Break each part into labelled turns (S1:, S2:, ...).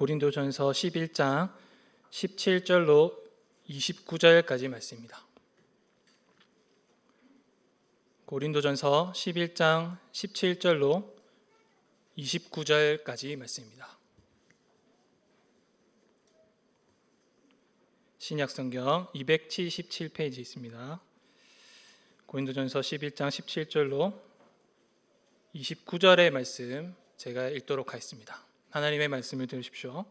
S1: 고린도전서 11장 17절로 29절까지 말씀입니다. 고린도전서 11장 17절로 29절까지 말씀입니다. 신약성경 277페이지 있습니다. 고린도전서 11장 17절로 29절의 말씀 제가 읽도록 하겠습니다. 하나님의 말씀을 들으십시오.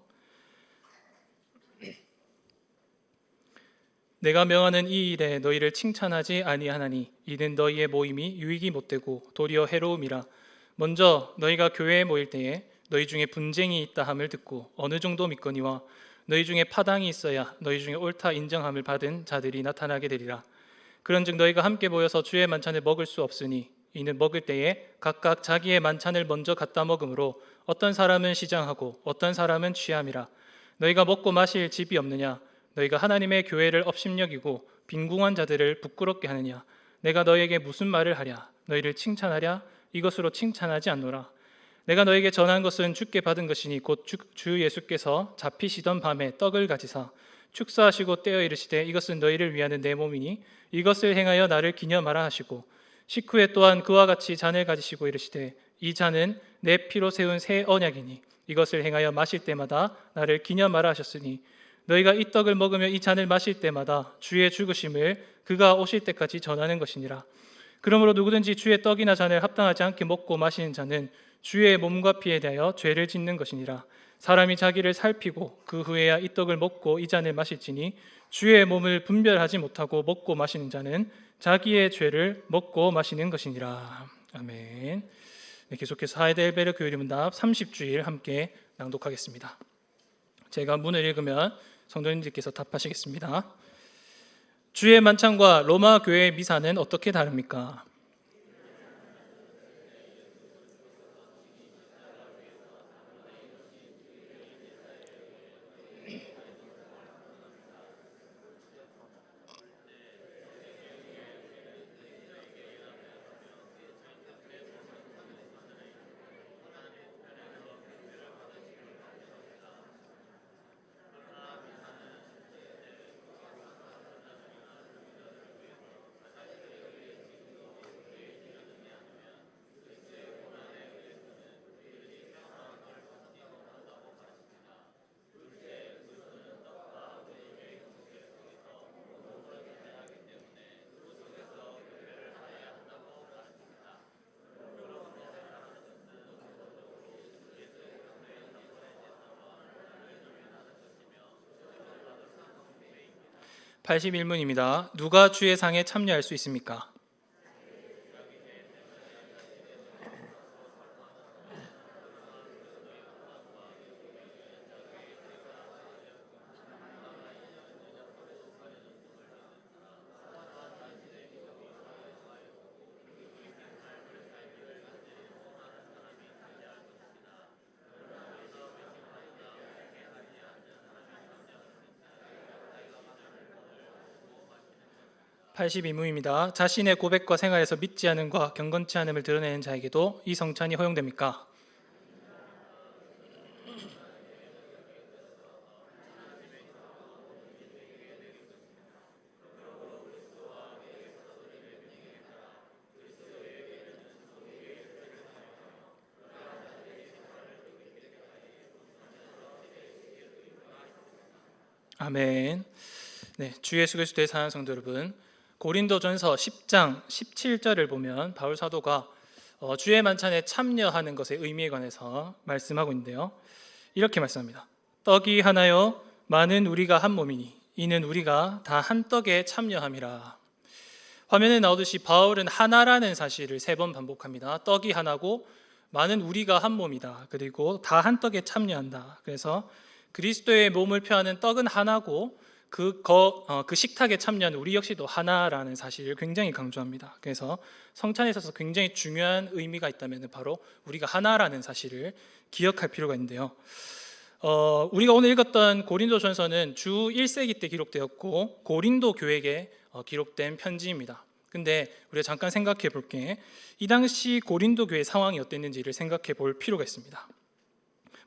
S1: 내가 명하는 이 일에 너희를 칭찬하지 아니하나니 이는 너희의 모임이 유익이 못되고 도리어 해로움이라. 먼저 너희가 교회에 모일 때에 너희 중에 분쟁이 있다 함을 듣고 어느 정도 믿거니와 너희 중에 파당이 있어야 너희 중에 옳다 인정함을 받은 자들이 나타나게 되리라. 그런즉 너희가 함께 모여서 주의 만찬을 먹을 수 없으니 이는 먹을 때에 각각 자기의 만찬을 먼저 갖다 먹으므로 어떤 사람은 시장하고 어떤 사람은 취함이라. 너희가 먹고 마실 집이 없느냐? 너희가 하나님의 교회를 업심여기고 빈궁한 자들을 부끄럽게 하느냐? 내가 너희에게 무슨 말을 하랴? 너희를 칭찬하랴? 이것으로 칭찬하지 않노라. 내가 너희에게 전한 것은 주께 받은 것이니 곧 주 예수께서 잡히시던 밤에 떡을 가지사 축사하시고 떼어 이르시되 이것은 너희를 위하는 내 몸이니 이것을 행하여 나를 기념하라 하시고 식후에 또한 그와 같이 잔을 가지시고 이르시되 이 잔은 내 피로 세운 새 언약이니 이것을 행하여 마실 때마다 나를 기념하라 하셨으니 너희가 이 떡을 먹으며 이 잔을 마실 때마다 주의 죽으심을 그가 오실 때까지 전하는 것이니라. 그러므로 누구든지 주의 떡이나 잔을 합당하지 않게 먹고 마시는 자는 주의 몸과 피에 대하여 죄를 짓는 것이니라. 사람이 자기를 살피고 그 후에야 이 떡을 먹고 이 잔을 마실지니 주의 몸을 분별하지 못하고 먹고 마시는 자는 자기의 죄를 먹고 마시는 것이니라. 아멘. 네, 계속해서 하이델베르 교회문답 30주일 함께 낭독하겠습니다. 제가 문을 읽으면 성도님들께서 답하시겠습니다. 주의 만찬과 로마 교회의 미사는 어떻게 다릅니까? (81문입니다) 누가 주의 상에 참여할 수 있습니까? (82문입니다) 자신의 고백과 생활에서 믿지 않음과 경건치 않음을 드러내는 자에게도 이 성찬이 허용됩니까? 아멘. 네, 주 예수 그리스도의 사랑하는 성도 여러분, 고린도전서 10장 17절을 보면 바울 사도가 주의 만찬에 참여하는 것의 의미에 관해서 말씀하고 있는데요. 이렇게 말씀합니다. 떡이 하나요 많은 우리가 한 몸이니 이는 우리가 다 한 떡에 참여함이라. 화면에 나오듯이 바울은 하나라는 사실을 3번 반복합니다. 떡이 하나고 많은 우리가 한 몸이다. 그리고 다 한 떡에 참여한다. 그래서 그리스도의 몸을 표하는 떡은 하나고 그 식탁에 참여하는 우리 역시도 하나라는 사실을 굉장히 강조합니다. 그래서 성찬에 있어서 굉장히 중요한 의미가 있다면 바로 우리가 하나라는 사실을 기억할 필요가 있는데요. 우리가 오늘 읽었던 고린도전서는 주 1세기 때 기록되었고 고린도 교회에 기록된 편지입니다. 근데 우리가 잠깐 생각해 볼게 이 당시 고린도 교회 상황이 어땠는지를 생각해 볼 필요가 있습니다.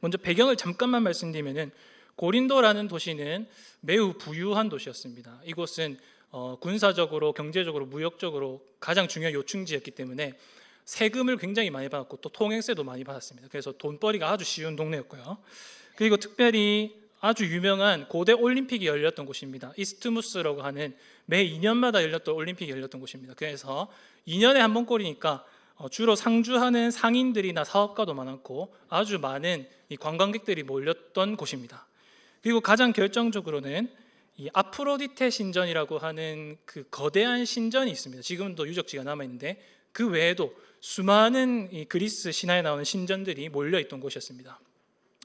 S1: 먼저 배경을 잠깐만 말씀드리면은 고린도라는 도시는 매우 부유한 도시였습니다. 이곳은 군사적으로, 경제적으로, 무역적으로 가장 중요한 요충지였기 때문에 세금을 굉장히 많이 받았고 또 통행세도 많이 받았습니다. 그래서 돈벌이가 아주 쉬운 동네였고요. 그리고 특별히 아주 유명한 고대 올림픽이 열렸던 곳입니다. 이스트무스라고 하는 매 2년마다 열렸던 올림픽이 열렸던 곳입니다. 그래서 2년에 한 번꼴이니까 주로 상주하는 상인들이나 사업가도 많았고 아주 많은 이 관광객들이 몰렸던 곳입니다. 그리고 가장 결정적으로는 이 아프로디테 신전이라고 하는 그 거대한 신전이 있습니다. 지금도 유적지가 남아 있는데 그 외에도 수많은 이 그리스 신화에 나오는 신전들이 몰려 있던 곳이었습니다.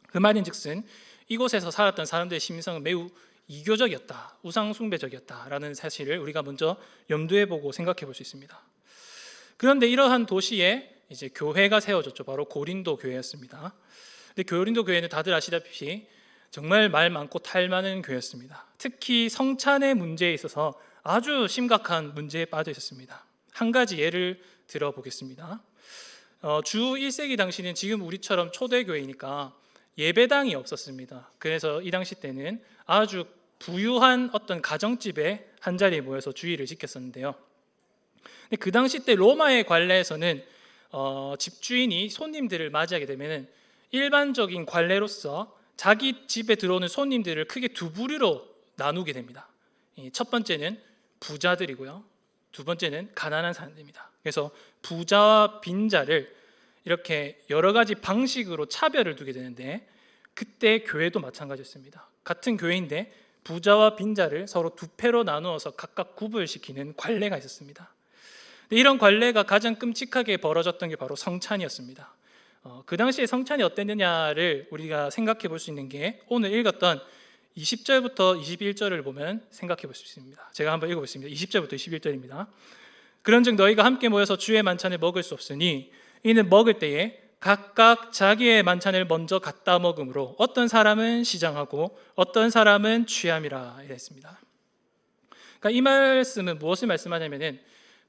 S1: 그 말인즉슨 이곳에서 살았던 사람들의 심성은 매우 이교적이었다, 우상 숭배적이었다라는 사실을 우리가 먼저 염두에 보고 생각해 볼 수 있습니다. 그런데 이러한 도시에 이제 교회가 세워졌죠. 바로 고린도 교회였습니다. 근데 고린도 교회는 다들 아시다시피 정말 말 많고 탈 많은 교회였습니다. 특히 성찬의 문제에 있어서 아주 심각한 문제에 빠져 있었습니다. 한 가지 예를 들어보겠습니다. 주 1세기 당시는 지금 우리처럼 초대교회이니까 예배당이 없었습니다. 그래서 이 당시 때는 아주 부유한 어떤 가정집에 한자리에 모여서 주일을 지켰었는데요. 근데 그 당시 때 로마의 관례에서는 집주인이 손님들을 맞이하게 되면 일반적인 관례로서 자기 집에 들어오는 손님들을 크게 두 부류로 나누게 됩니다. 첫 번째는 부자들이고요, 두 번째는 가난한 사람들입니다. 그래서 부자와 빈자를 이렇게 여러 가지 방식으로 차별을 두게 되는데 그때 교회도 마찬가지였습니다. 같은 교회인데 부자와 빈자를 서로 두 패로 나누어서 각각 구분시키는 관례가 있었습니다. 이런 관례가 가장 끔찍하게 벌어졌던 게 바로 성찬이었습니다. 그 당시에 성찬이 어땠느냐를 우리가 생각해 볼 수 있는 게 오늘 읽었던 20절부터 21절을 보면 생각해 볼 수 있습니다. 제가 한번 읽어보겠습니다. 20절부터 21절입니다. 그런즉 너희가 함께 모여서 주의 만찬을 먹을 수 없으니 이는 먹을 때에 각각 자기의 만찬을 먼저 갖다 먹음으로 어떤 사람은 시장하고 어떤 사람은 취함이라 이랬습니다. 그러니까 이 말씀은 무엇을 말씀하냐면은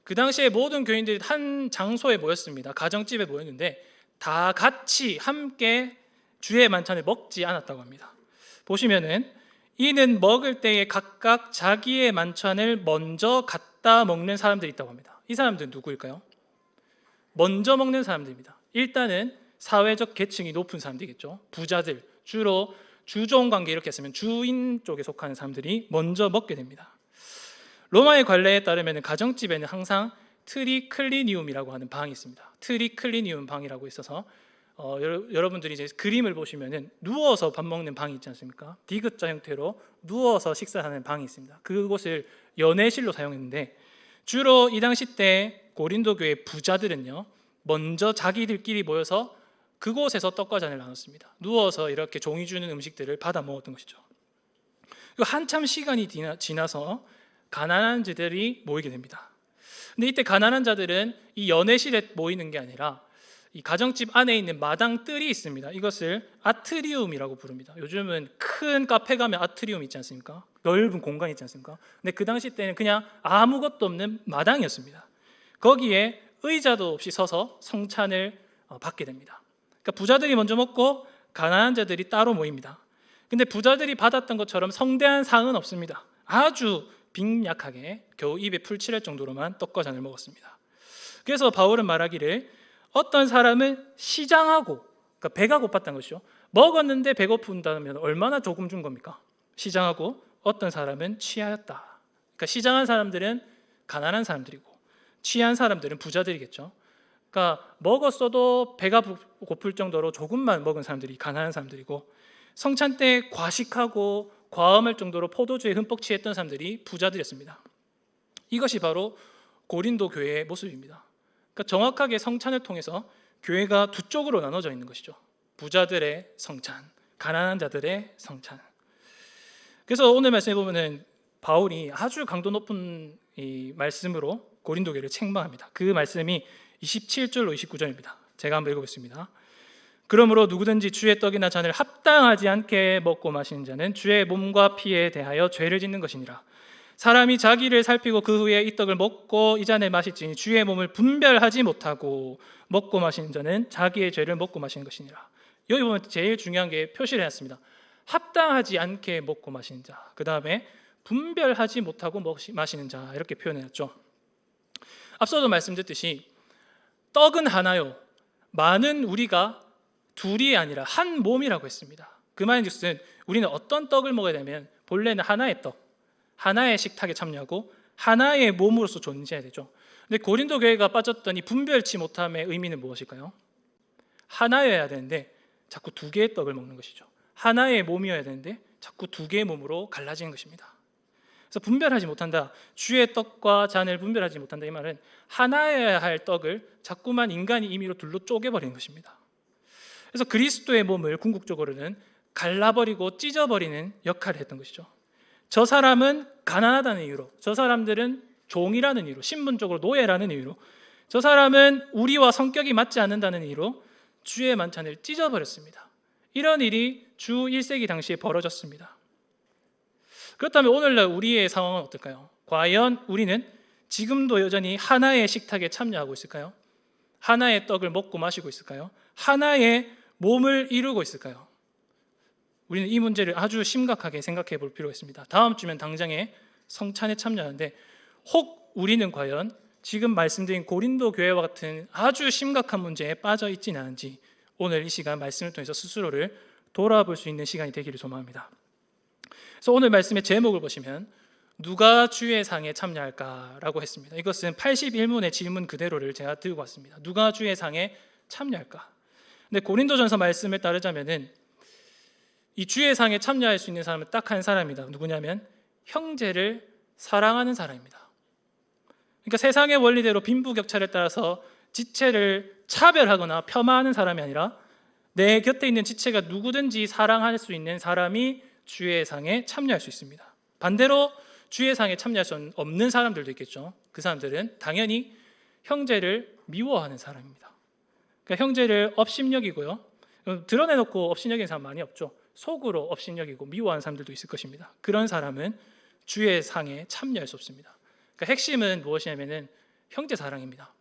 S1: 그 당시에 모든 교인들이 한 장소에 모였습니다. 가정집에 모였는데 다 같이 함께 주의 만찬을 먹지 않았다고 합니다. 보시면은 이는 먹을 때에 각각 자기의 만찬을 먼저 갖다 먹는 사람들이 있다고 합니다. 이 사람들은 누구일까요? 먼저 먹는 사람들입니다. 일단은 사회적 계층이 높은 사람들이겠죠. 부자들, 주로 주종 관계 이렇게 했으면 주인 쪽에 속하는 사람들이 먼저 먹게 됩니다. 로마의 관례에 따르면 가정집에는 항상 트리클리니움이라고 하는 방이 있습니다. 트리클리니움 방이라고 있어서 여러분들이 이제 그림을 보시면은 누워서 밥 먹는 방이 있지 않습니까? 디귿자 형태로 누워서 식사하는 방이 있습니다. 그곳을 연회실로 사용했는데 주로 이 당시 때 고린도 교회 부자들은요 먼저 자기들끼리 모여서 그곳에서 떡과 잔을 나눴습니다. 누워서 이렇게 종이 주는 음식들을 받아 먹었던 것이죠. 그리고 한참 시간이 지나서 가난한 자들이 모이게 됩니다. 근데 이때 가난한 자들은 이 연회실에 모이는 게 아니라 이 가정집 안에 있는 마당 뜰이 있습니다. 이것을 아트리움이라고 부릅니다. 요즘은 큰 카페 가면 아트리움 있지 않습니까? 넓은 공간 있지 않습니까? 근데 그 당시 때는 그냥 아무것도 없는 마당이었습니다. 거기에 의자도 없이 서서 성찬을 받게 됩니다. 그러니까 부자들이 먼저 먹고 가난한 자들이 따로 모입니다. 근데 부자들이 받았던 것처럼 성대한 상은 없습니다. 아주 빈약하게 겨우 입에 풀칠할 정도로만 떡과 잔을 먹었습니다. 그래서 바울은 말하기를 어떤 사람은 시장하고, 그러니까 배가 고팠다는 것이죠. 먹었는데 배고픈다면 얼마나 조금 준 겁니까? 시장하고 어떤 사람은 취하였다. 그러니까 시장한 사람들은 가난한 사람들이고 취한 사람들은 부자들이겠죠. 그러니까 먹었어도 배가 고플 정도로 조금만 먹은 사람들이 가난한 사람들이고 성찬 때 과식하고 과음할 정도로 포도주에 흠뻑 취했던 사람들이 부자들이었습니다. 이것이 바로 고린도 교회의 모습입니다. 그러니까 정확하게 성찬을 통해서 교회가 두 쪽으로 나눠져 있는 것이죠. 부자들의 성찬, 가난한 자들의 성찬. 그래서 오늘 말씀에 보면은 바울이 아주 강도 높은 이 말씀으로 고린도 교회를 책망합니다. 그 말씀이 27절로 29절입니다. 제가 한번 읽어보겠습니다. 그러므로 누구든지 주의 떡이나 잔을 합당하지 않게 먹고 마시는 자는 주의 몸과 피에 대하여 죄를 짓는 것이니라. 사람이 자기를 살피고 그 후에 이 떡을 먹고 이 잔을 마실지니 주의 몸을 분별하지 못하고 먹고 마시는 자는 자기의 죄를 먹고 마시는 것이니라. 여기 보면 제일 중요한 게 표시를 해놨습니다. 합당하지 않게 먹고 마시는 자, 그 다음에 분별하지 못하고 마시는 자, 이렇게 표현해놨죠. 앞서도 말씀드렸듯이 떡은 하나요, 많은 우리가 둘이 아니라 한 몸이라고 했습니다. 그 말인즉슨 우리는 어떤 떡을 먹어야 되면 본래는 하나의 떡, 하나의 식탁에 참여하고 하나의 몸으로서 존재해야 되죠. 근데 고린도 교회가 빠졌던 이 분별치 못함의 의미는 무엇일까요? 하나여야 되는데 자꾸 두 개의 떡을 먹는 것이죠. 하나의 몸이어야 되는데 자꾸 두 개의 몸으로 갈라지는 것입니다. 그래서 분별하지 못한다, 주의 떡과 잔을 분별하지 못한다, 이 말은 하나여야 할 떡을 자꾸만 인간이 임의로 둘로 쪼개버리는 것입니다. 그래서 그리스도의 몸을 궁극적으로는 갈라버리고 찢어버리는 역할을 했던 것이죠. 저 사람은 가난하다는 이유로, 저 사람들은 종이라는 이유로, 신분적으로 노예라는 이유로, 저 사람은 우리와 성격이 맞지 않는다는 이유로 주의 만찬을 찢어버렸습니다. 이런 일이 주 1세기 당시에 벌어졌습니다. 그렇다면 오늘날 우리의 상황은 어떨까요? 과연 우리는 지금도 여전히 하나의 식탁에 참여하고 있을까요? 하나의 떡을 먹고 마시고 있을까요? 하나의 몸을 이루고 있을까요? 우리는 이 문제를 아주 심각하게 생각해 볼 필요가 있습니다. 다음 주면 당장에 성찬에 참여하는데 혹 우리는 과연 지금 말씀드린 고린도 교회와 같은 아주 심각한 문제에 빠져 있지는 않은지 오늘 이 시간 말씀을 통해서 스스로를 돌아볼 수 있는 시간이 되기를 소망합니다. 그래서 오늘 말씀의 제목을 보시면 누가 주의 상에 참여할까라고 했습니다. 이것은 81문의 질문 그대로를 제가 들고 왔습니다. 누가 주의 상에 참여할까? 근데 고린도전서 말씀을 따르자면은 이 주의 상에 참여할 수 있는 사람은 딱 한 사람이다. 누구냐면 형제를 사랑하는 사람입니다. 그러니까 세상의 원리대로 빈부격차를 따라서 지체를 차별하거나 폄하하는 사람이 아니라 내 곁에 있는 지체가 누구든지 사랑할 수 있는 사람이 주의 상에 참여할 수 있습니다. 반대로 주의 상에 참여할 수 없는 사람들도 있겠죠. 그 사람들은 당연히 형제를 미워하는 사람입니다. 그러니까 형제를 업신여기고요, 드러내놓고 업신여기는 사람 많이 없죠. 속으로 업신여기고 미워하는 사람들도 있을 것입니다. 그런 사람은 주의 상에 참여할 수 없습니다. 그러니까 핵심은 무엇이냐면은 형제 사랑입니다.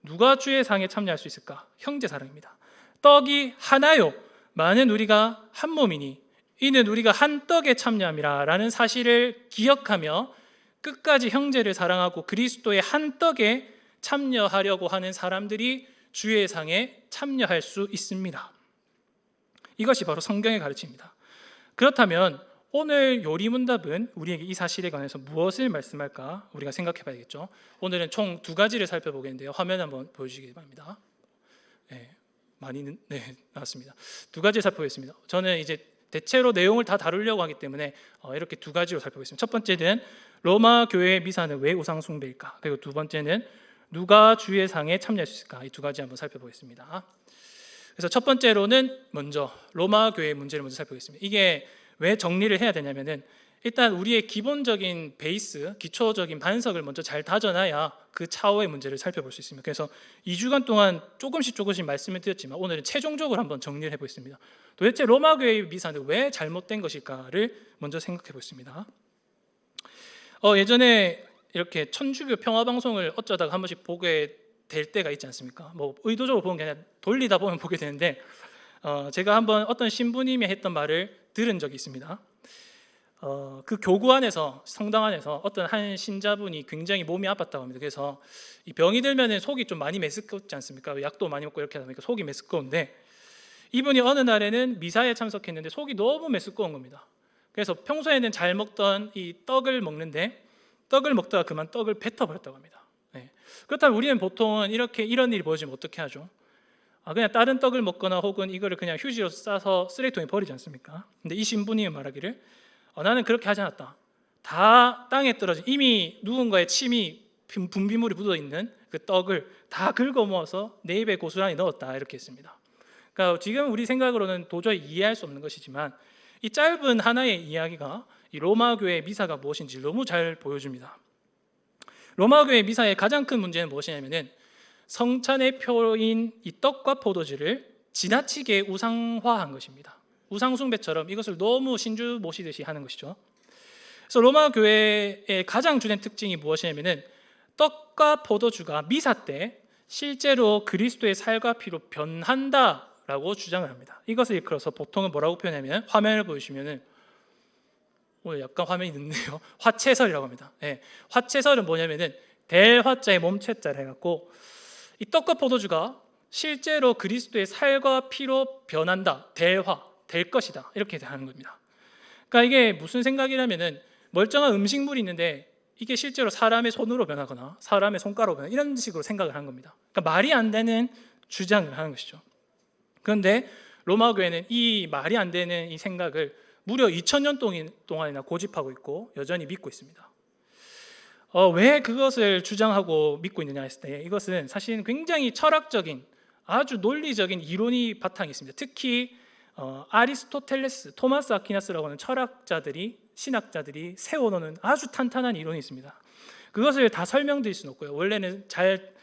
S1: 누가 주의 상에 참여할 수 있을까? 형제 사랑입니다. 떡이 하나요, 많은 우리가 한 몸이니 이는 우리가 한 떡에 참여함이라 라는 사실을 기억하며 끝까지 형제를 사랑하고 그리스도의 한 떡에 참여하려고 하는 사람들이 주의 상에 참여할 수 있습니다. 이것이 바로 성경의 가르침입니다. 그렇다면 오늘 요리문답은 우리에게 이 사실에 관해서 무엇을 말씀할까 우리가 생각해 봐야겠죠. 오늘은 총 두 가지를 살펴보겠는데요. 화면 한번 보여주시기 바랍니다. 많이 나왔습니다. 두 가지 살펴보겠습니다. 저는 이제 대체로 내용을 다 다루려고 하기 때문에 이렇게 두 가지로 살펴보겠습니다. 첫 번째는 로마 교회의 미사는 왜 우상 숭배일까? 그리고 두 번째는 누가 주의 상에 참여할 수 있을까? 이 두 가지 한번 살펴보겠습니다. 그래서 첫 번째로는 먼저 로마 교회의 문제를 먼저 살펴보겠습니다. 이게 왜 정리를 해야 되냐면은 일단 우리의 기본적인 베이스, 기초적인 반석을 먼저 잘 다져놔야 그 차후의 문제를 살펴볼 수 있습니다. 그래서 2주간 동안 조금씩 말씀을 드렸지만 오늘은 최종적으로 한번 정리를 해보겠습니다. 도대체 로마 교회의 미사는 왜 잘못된 것일까를 먼저 생각해 보겠습니다. 예전에 이렇게 천주교 평화방송을 어쩌다가 한 번씩 보게 될 때가 있지 않습니까? 뭐 의도적으로 보는 게 아니라 돌리다 보면 보게 되는데 제가 한번 어떤 신부님이 했던 말을 들은 적이 있습니다. 그 교구 안에서, 성당 안에서 어떤 한 신자분이 굉장히 몸이 아팠다고 합니다. 그래서 이 병이 들면 속이 좀 많이 메스껍지 않습니까? 약도 많이 먹고 이렇게 하다 보니까 속이 메스꺼운데 이분이 어느 날에는 미사에 참석했는데 속이 너무 메스꺼운 겁니다. 그래서 평소에는 잘 먹던 이 떡을 먹는데 떡을 먹다가 그만 떡을 뱉어버렸다고 합니다. 그렇다면 우리는 보통은 이런 일이 벌어지면 어떻게 하죠? 그냥 다른 떡을 먹거나 혹은 이거를 그냥 휴지로 싸서 쓰레기통에 버리지 않습니까? 근데 이 신부님이 말하기를 나는 그렇게 하지 않았다. 다 땅에 떨어진 이미 누군가의 침이 분비물이 묻어있는 그 떡을 다 긁어모아서 내 입에 고스란히 넣었다, 이렇게 했습니다. 그러니까 지금 우리 생각으로는 도저히 이해할 수 없는 것이지만 이 짧은 하나의 이야기가 이 로마 교회의 미사가 무엇인지 너무 잘 보여줍니다. 로마 교회의 미사의 가장 큰 문제는 무엇이냐면은 성찬의 표인 이 떡과 포도주를 지나치게 우상화한 것입니다. 우상숭배처럼 이것을 너무 신주 모시듯이 하는 것이죠. 그래서 로마 교회의 가장 주된 특징이 무엇이냐면은 떡과 포도주가 미사 때 실제로 그리스도의 살과 피로 변한다 된다라고 주장을 합니다. 이것을 일컬어서 보통은 뭐라고 표현하면, 화면을 보여주시면은 오늘 약간 화면이 늦네요. 화채설이라고 합니다. 네, 화채설은 뭐냐면은 대화자에 몸체자를 해갖고 이 떡과 포도주가 실제로 그리스도의 살과 피로 변한다, 될 것이다, 이렇게 하는 겁니다. 그러니까 이게 무슨 생각이라면은 멀쩡한 음식물이 있는데 이게 실제로 사람의 손으로 변하거나 사람의 손가락으로 변하거나 이런 식으로 생각을 하는 겁니다. 그러니까 말이 안 되는 주장을 하는 것이죠. 그런데 로마 교회는 이 말이 안 되는 이 생각을 무려 2000년 동안이나 고집하고 있고 여전히 믿고 있습니다. 왜 그것을 주장하고 믿고 있느냐 했을 때, 이것은 사실은 굉장히 철학적인, 아주 논리적인 이론이 바탕이 있습니다. 특히 아리스토텔레스, 토마스 아퀴나스라고 하는 철학자들이, 신학자들이 세워놓은 아주 탄탄한 이론이 있습니다. 그것을 다 설명드릴 수는 없고요. 원래는 잘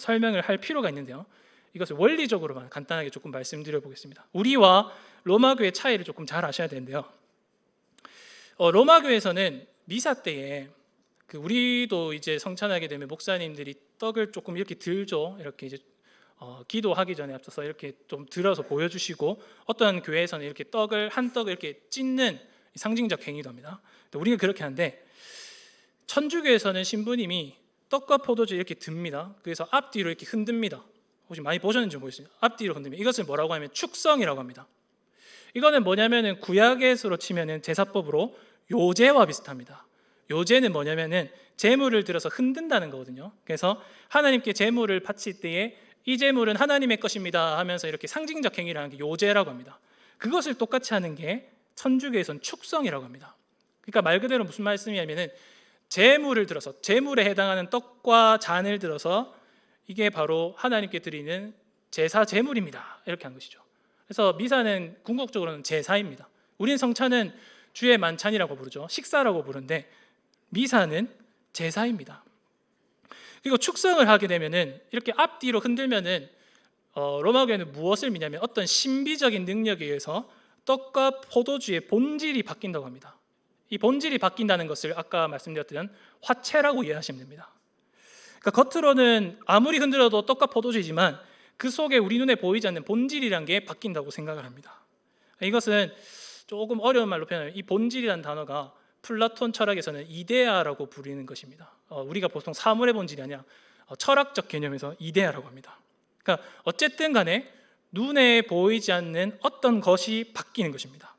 S1: 설명을 할 필요가 있는데요. 이것을 원리적으로만 간단하게 조금 말씀드려 보겠습니다. 우리와 로마 교회 차이를 조금 잘 아셔야 되는데요. 로마 교회에서는 미사 때에 우리도 이제 성찬하게 되면 목사님들이 떡을 조금 이렇게 들죠. 이렇게 이제 기도하기 전에 앞서서 이렇게 좀 들어서 보여주시고, 어떤 교회에서는 이렇게 한 떡을 이렇게 찢는 상징적 행위도 합니다. 우리는 그렇게 하는데, 천주교에서는 신부님이 떡과 포도주 이렇게 듭니다. 그래서 앞뒤로 이렇게 흔듭니다. 혹시 많이 보셨는지 모르겠습니다. 앞뒤로 흔듭니다. 이것을 뭐라고 하면 축성이라고 합니다. 이거는 뭐냐면은 구약에서로 치면은 제사법으로 요제와 비슷합니다. 요제는 뭐냐면은 제물을 들어서 흔든다는 거거든요. 그래서 하나님께 제물을 바칠 때에 이 제물은 하나님의 것입니다 하면서 이렇게 상징적 행위를 하는 게 요제라고 합니다. 그것을 똑같이 하는 게 천주교에서는 축성이라고 합니다. 그러니까 말 그대로 무슨 말씀이냐면은 제물을 들어서, 제물에 해당하는 떡과 잔을 들어서 이게 바로 하나님께 드리는 제사 제물입니다, 이렇게 한 것이죠. 그래서 미사는 궁극적으로는 제사입니다. 우리는 성찬은 주의 만찬이라고 부르죠. 식사라고 부르는데 미사는 제사입니다. 그리고 축성을 하게 되면은 이렇게 앞뒤로 흔들면은 로마 교회는 무엇을 믿냐면 어떤 신비적인 능력에 의해서 떡과 포도주의 본질이 바뀐다고 합니다. 이 본질이 바뀐다는 것을 아까 말씀드렸던 화채라고 이해하시면 됩니다. 그러니까 겉으로는 아무리 흔들어도 떡과 포도주이지만 그 속에 우리 눈에 보이지 않는 본질이란 게 바뀐다고 생각을 합니다. 이것은 조금 어려운 말로 표현하면 이 본질이라는 단어가 플라톤 철학에서는 이데아라고 부르는 것입니다. 우리가 보통 사물의 본질이 아니라 철학적 개념에서 이데아라고 합니다. 그러니까 어쨌든 간에 눈에 보이지 않는 어떤 것이 바뀌는 것입니다.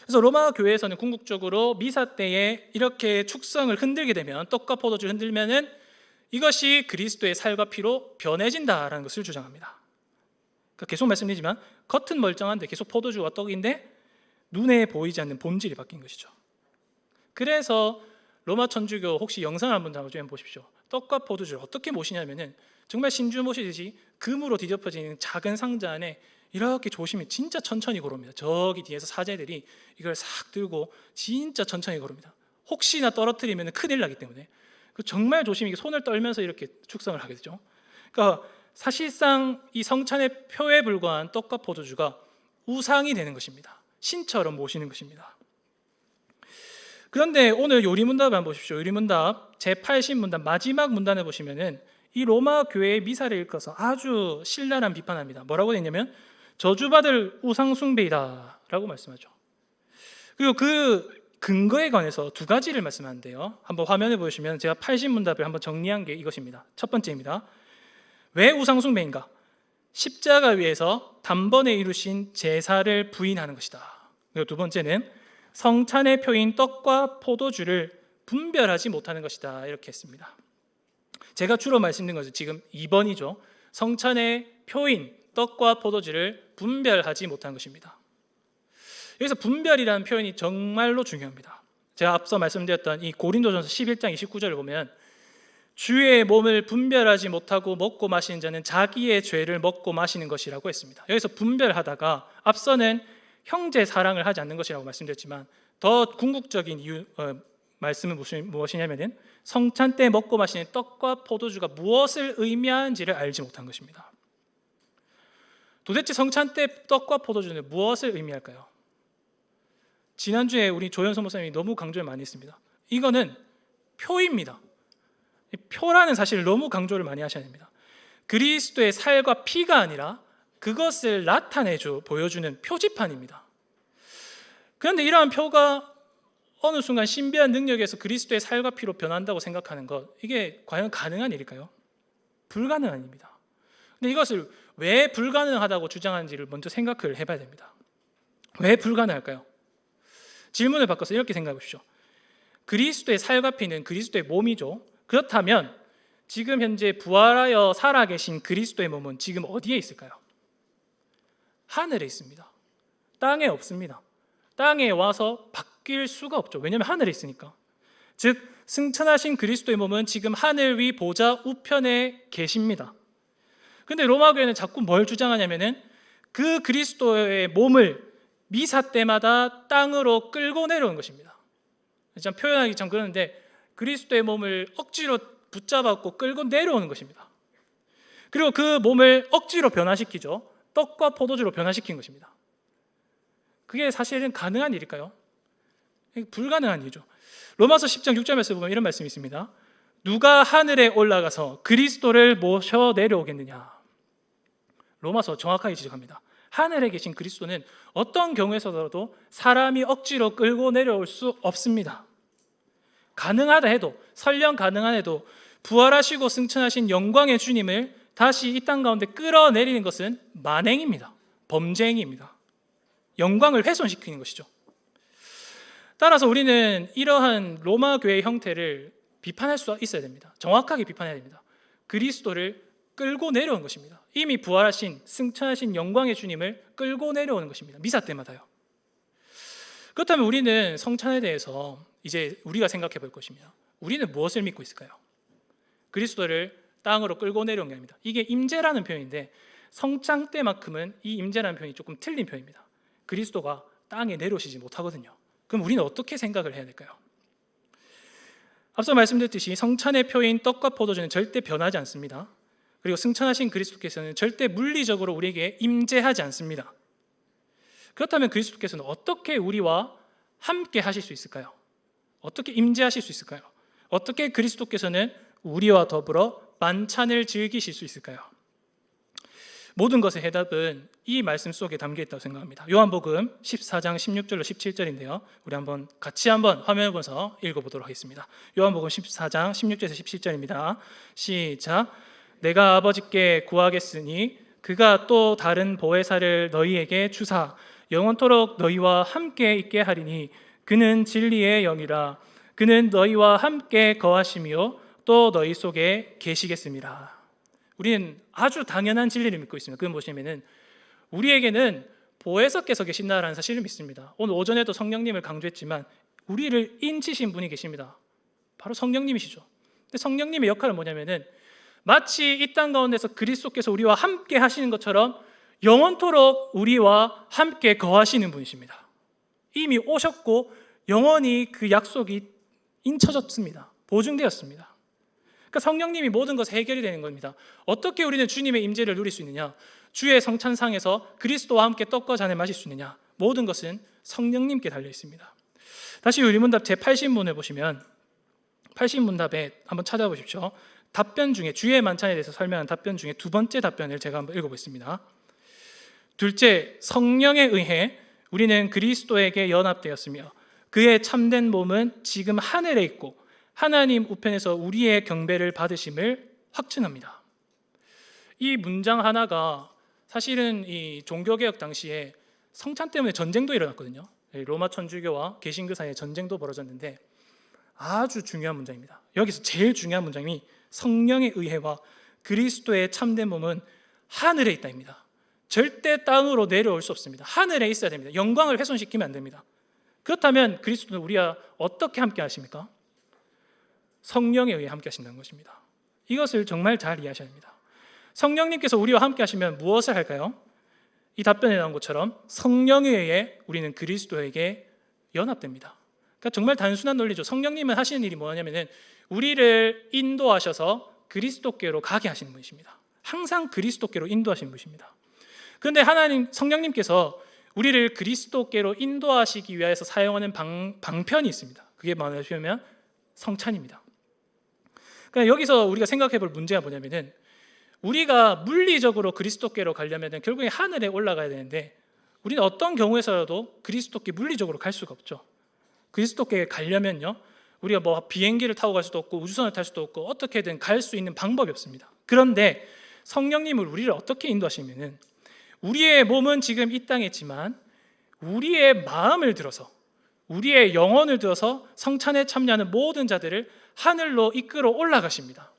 S1: 그래서 로마 교회에서는 궁극적으로 미사 때에 이렇게 축성을 흔들게 되면, 떡과 포도주를 흔들면은 이것이 그리스도의 살과 피로 변해진다라는 것을 주장합니다. 그러니까 계속 말씀드리지만 겉은 멀쩡한데 계속 포도주와 떡인데 눈에 보이지 않는 본질이 바뀐 것이죠. 그래서 로마 천주교 혹시 영상을 한번 좀 보십시오. 떡과 포도주를 어떻게 모시냐면은 정말 신주 모시듯이 금으로 뒤덮여진 작은 상자 안에 이렇게 조심히 진짜 천천히 걸어옵니다. 저기 뒤에서 사제들이 이걸 싹 들고 진짜 천천히 걸어옵니다. 혹시나 떨어뜨리면 큰일 나기 때문에 정말 조심히 손을 떨면서 이렇게 축성을 하게 되죠. 그러니까 사실상 이 성찬의 표에 불과한 떡과 포도주가 우상이 되는 것입니다. 신처럼 모시는 것입니다. 그런데 오늘 요리문답을 한번 보십시오. 요리문답 제80문답 마지막 문단을 보시면은 이 로마 교회의 미사를 읽어서 아주 신랄한 비판합니다. 뭐라고 되어 있냐면 저주받을 우상 숭배이다 라고 말씀하죠. 그리고 그 근거에 관해서 두 가지를 말씀하는데요. 한번 화면에 보시면 제가 80문답을 한번 정리한 게 이것입니다. 첫 번째입니다. 왜 우상 숭배인가? 십자가 위에서 단번에 이루신 제사를 부인하는 것이다. 그리고 두 번째는 성찬의 표인 떡과 포도주를 분별하지 못하는 것이다, 이렇게 했습니다. 제가 주로 말씀드린 것은 지금 2번이죠. 성찬의 표인 떡과 포도주를 분별하지 못한 것입니다. 여기서 분별이라는 표현이 정말로 중요합니다. 제가 앞서 말씀드렸던 이 고린도전서 11장 29절을 보면 주의 몸을 분별하지 못하고 먹고 마시는 자는 자기의 죄를 먹고 마시는 것이라고 했습니다. 여기서 분별하다가 앞서는 형제 사랑을 하지 않는 것이라고 말씀드렸지만 더 궁극적인 말씀은 무엇이냐면은 성찬 때 먹고 마시는 떡과 포도주가 무엇을 의미하는지를 알지 못한 것입니다. 도대체 성찬 때 떡과 포도주는 무엇을 의미할까요? 지난주에 우리 조현선 목사님이 너무 강조를 많이 했습니다. 이거는 표입니다. 표라는 사실을 너무 강조를 많이 하셔야 됩니다. 그리스도의 살과 피가 아니라 그것을 보여주는 표지판입니다. 그런데 이러한 표가 어느 순간 신비한 능력에서 그리스도의 살과 피로 변한다고 생각하는 것, 이게 과연 가능한 일일까요? 불가능한 일입니다. 근데 이것을 왜 불가능하다고 주장하는지를 먼저 생각을 해봐야 됩니다. 왜 불가능할까요? 질문을 바꿔서 이렇게 생각해 보십시오. 그리스도의 살과 피는 그리스도의 몸이죠. 그렇다면 지금 현재 부활하여 살아계신 그리스도의 몸은 지금 어디에 있을까요? 하늘에 있습니다. 땅에 없습니다. 땅에 와서 바뀔 수가 없죠. 왜냐하면 하늘에 있으니까. 즉 승천하신 그리스도의 몸은 지금 하늘 위 보좌 우편에 계십니다. 근데 로마 교회는 자꾸 뭘 주장하냐면은 그 그리스도의 몸을 미사 때마다 땅으로 끌고 내려온 것입니다. 참 표현하기 참 그런데 그리스도의 몸을 억지로 붙잡았고 끌고 내려오는 것입니다. 그리고 그 몸을 억지로 변화시키죠. 떡과 포도주로 변화시킨 것입니다. 그게 사실은 가능한 일일까요? 불가능한 일이죠. 로마서 10장 6절에서 보면 이런 말씀이 있습니다. 누가 하늘에 올라가서 그리스도를 모셔 내려오겠느냐. 로마서 정확하게 지적합니다. 하늘에 계신 그리스도는 어떤 경우에서도 사람이 억지로 끌고 내려올 수 없습니다. 가능하다 해도, 설령 가능한 해도 부활하시고 승천하신 영광의 주님을 다시 이 땅 가운데 끌어내리는 것은 만행입니다. 범죄행위입니다. 영광을 훼손시키는 것이죠. 따라서 우리는 이러한 로마 교회의 형태를 비판할 수 있어야 됩니다. 정확하게 비판해야 됩니다. 그리스도를 끌고 내려온 것입니다. 이미 부활하신 승천하신 영광의 주님을 끌고 내려오는 것입니다. 미사 때마다요. 그렇다면 우리는 성찬에 대해서 이제 우리가 생각해 볼 것입니다. 우리는 무엇을 믿고 있을까요? 그리스도를 땅으로 끌고 내려온 게 아닙니다. 이게 임재라는 표현인데 성찬 때만큼은 이 임재라는 표현이 조금 틀린 표현입니다. 그리스도가 땅에 내려오시지 못하거든요. 그럼 우리는 어떻게 생각을 해야 될까요? 앞서 말씀드렸듯이 성찬의 표인 떡과 포도주는 절대 변하지 않습니다. 그리고 승천하신 그리스도께서는 절대 물리적으로 우리에게 임재하지 않습니다. 그렇다면 그리스도께서는 어떻게 우리와 함께 하실 수 있을까요? 어떻게 임재하실 수 있을까요? 어떻게 그리스도께서는 우리와 더불어 만찬을 즐기실 수 있을까요? 모든 것의 해답은 이 말씀 속에 담겨 있다고 생각합니다. 요한복음 14장 16절로 17절인데요. 우리 같이 화면을 보면서 읽어보도록 하겠습니다. 요한복음 14장 16절에서 17절입니다. 시작. 내가 아버지께 구하겠으니 그가 또 다른 보혜사를 너희에게 주사 영원토록 너희와 함께 있게 하리니 그는 진리의 영이라. 그는 너희와 함께 거하시며 또 너희 속에 계시겠습니다. 우리는 아주 당연한 진리를 믿고 있습니다. 그건 무엇이냐면은 우리에게는 보혜사께서 계신다라는 사실을 믿습니다. 오늘 오전에도 성령님을 강조했지만 우리를 인치신 분이 계십니다. 바로 성령님이시죠. 근데 성령님의 역할은 뭐냐면은 마치 이 땅 가운데서 그리스도께서 우리와 함께 하시는 것처럼 영원토록 우리와 함께 거하시는 분이십니다. 이미 오셨고 영원히 그 약속이 인쳐졌습니다. 보증되었습니다. 그러니까 성령님이 모든 것이 해결이 되는 겁니다. 어떻게 우리는 주님의 임재를 누릴 수 있느냐? 주의 성찬상에서 그리스도와 함께 떡과 잔을 마실 수 있느냐? 모든 것은 성령님께 달려 있습니다. 다시 의문답 제80문을 보시면 80문답에 한번 찾아보십시오. 답변 중에 주의 만찬에 대해서 설명한 답변 중에 두 번째 답변을 제가 한번 읽어보겠습니다. 둘째, 성령에 의해 우리는 그리스도에게 연합되었으며 그의 참된 몸은 지금 하늘에 있고 하나님 우편에서 우리의 경배를 받으심을 확증합니다. 이 문장 하나가 사실은 이 종교개혁 당시에 성찬 때문에 전쟁도 일어났거든요. 로마 천주교와 개신교 사이에 전쟁도 벌어졌는데 아주 중요한 문장입니다. 여기서 제일 중요한 문장이 성령의 의해와 그리스도의 참된 몸은 하늘에 있다입니다. 절대 땅으로 내려올 수 없습니다. 하늘에 있어야 됩니다. 영광을 훼손시키면 안 됩니다. 그렇다면 그리스도는 우리와 어떻게 함께 하십니까? 성령에 의해 함께 하신다는 것입니다. 이것을 정말 잘 이해하셔야 합니다. 성령님께서 우리와 함께 하시면 무엇을 할까요? 이 답변에 나온 것처럼 성령에 의해 우리는 그리스도에게 연합됩니다. 그러니까 정말 단순한 논리죠. 성령님은 하시는 일이 뭐냐면은 우리를 인도하셔서 그리스도께로 가게 하시는 분이십니다. 항상 그리스도께로 인도하시는 분이십니다. 그런데 하나님 성령님께서 우리를 그리스도께로 인도하시기 위해서 사용하는 방편이 있습니다. 그게 뭐냐면 성찬입니다. 그러니까 여기서 우리가 생각해 볼 문제가 뭐냐면은 우리가 물리적으로 그리스도께로 가려면 결국에 하늘에 올라가야 되는데 우리는 어떤 경우에서라도 그리스도께 물리적으로 갈 수가 없죠. 그리스도께 가려면요, 우리가 뭐 비행기를 타고 갈 수도 없고 우주선을 탈 수도 없고 어떻게든 갈 수 있는 방법이 없습니다. 그런데 성령님을 우리를 어떻게 인도하시면은 우리의 몸은 지금 이 땅에 있지만 우리의 마음을 들어서 우리의 영혼을 들어서 성찬에 참여하는 모든 자들을 하늘로 이끌어 올라가십니다.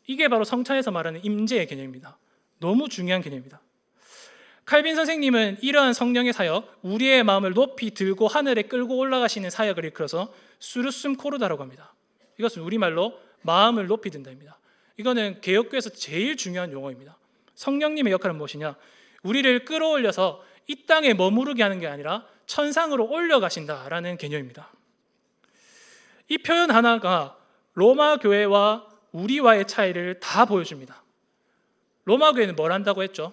S1: 이게 바로 성찬에서 말하는 임재의 개념입니다. 너무 중요한 개념입니다. 칼빈 선생님은 이러한 성령의 사역, 우리의 마음을 높이 들고 하늘에 끌고 올라가시는 사역을 일컬어서 수루숨 코르다라고 합니다. 이것은 우리말로 마음을 높이 든다입니다. 이거는 개혁교에서 제일 중요한 용어입니다. 성령님의 역할은 무엇이냐? 우리를 끌어올려서 이 땅에 머무르게 하는 게 아니라 천상으로 올려가신다라는 개념입니다. 이 표현 하나가 로마 교회와 우리와의 차이를 다 보여줍니다. 로마 교회는 뭘 한다고 했죠?